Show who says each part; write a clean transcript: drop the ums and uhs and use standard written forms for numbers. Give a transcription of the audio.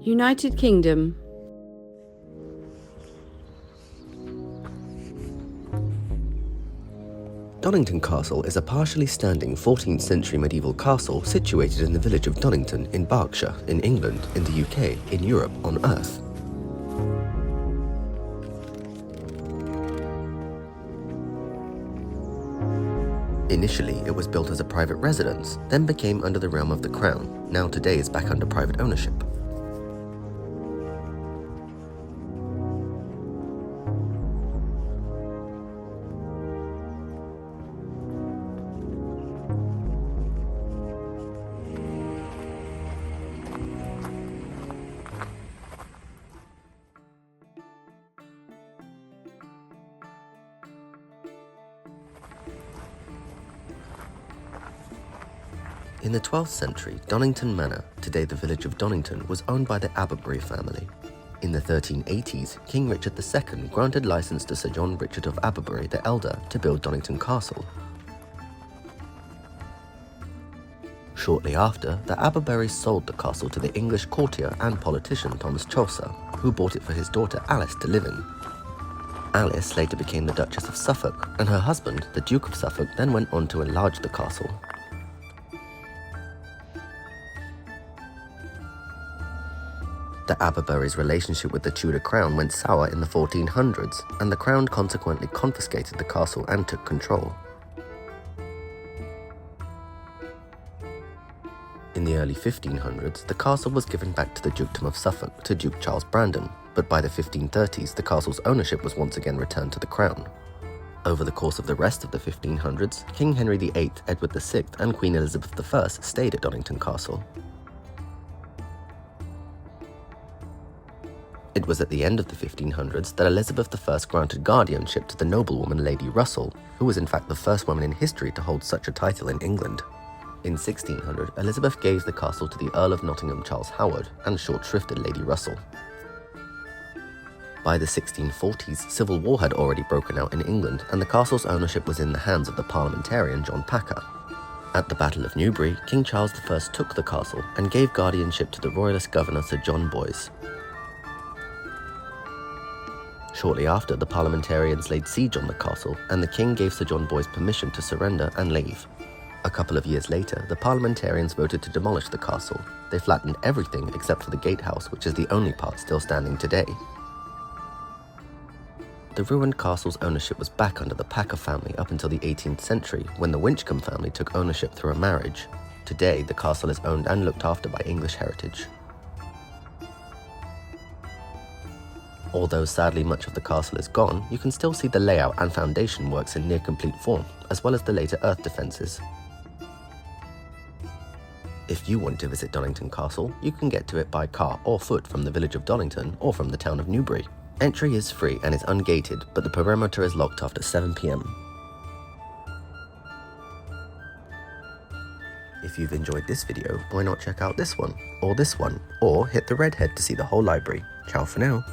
Speaker 1: United Kingdom.
Speaker 2: Donnington Castle is a partially standing 14th century medieval castle situated in the village of Donnington in Berkshire, in England, in the UK, in Europe, on Earth. Initially, it was built as a private residence, then became under the realm of the Crown, now today is back under private ownership. In the 12th century, Donnington Manor, today the village of Donnington, was owned by the Atterbury family. In the 1380s, King Richard II granted license to Sir John Richard of Atterbury the Elder to build Donnington Castle. Shortly after, the Atterburys sold the castle to the English courtier and politician Thomas Chaucer, who bought it for his daughter Alice to live in. Alice later became the Duchess of Suffolk, and her husband, the Duke of Suffolk, then went on to enlarge the castle. The Atterburys' relationship with the Tudor crown went sour in the 1400s, and the crown consequently confiscated the castle and took control. In the early 1500s, the castle was given back to the Dukedom of Suffolk to Duke Charles Brandon, but by the 1530s the castle's ownership was once again returned to the crown. Over the course of the rest of the 1500s, King Henry VIII, Edward VI, and Queen Elizabeth I stayed at Donnington Castle. It was at the end of the 1500s that Elizabeth I granted guardianship to the noblewoman Lady Russell, who was in fact the first woman in history to hold such a title in England. In 1600, Elizabeth gave the castle to the Earl of Nottingham Charles Howard and short-shrifted Lady Russell. By the 1640s, civil war had already broken out in England, and the castle's ownership was in the hands of the parliamentarian John Packer. At the Battle of Newbury, King Charles I took the castle and gave guardianship to the royalist governor Sir John Boys. Shortly after, the parliamentarians laid siege on the castle, and the king gave Sir John Boys permission to surrender and leave. A couple of years later, the parliamentarians voted to demolish the castle. They flattened everything except for the gatehouse, which is the only part still standing today. The ruined castle's ownership was back under the Packer family up until the 18th century, when the Winchcombe family took ownership through a marriage. Today, the castle is owned and looked after by English Heritage. Although sadly much of the castle is gone, you can still see the layout and foundation works in near complete form, as well as the later earth defences. If you want to visit Donnington Castle, you can get to it by car or foot from the village of Donnington or from the town of Newbury. Entry is free and is ungated, but the perimeter is locked after 7 p.m. If you've enjoyed this video, why not check out this one, or hit the red head to see the whole library. Ciao for now.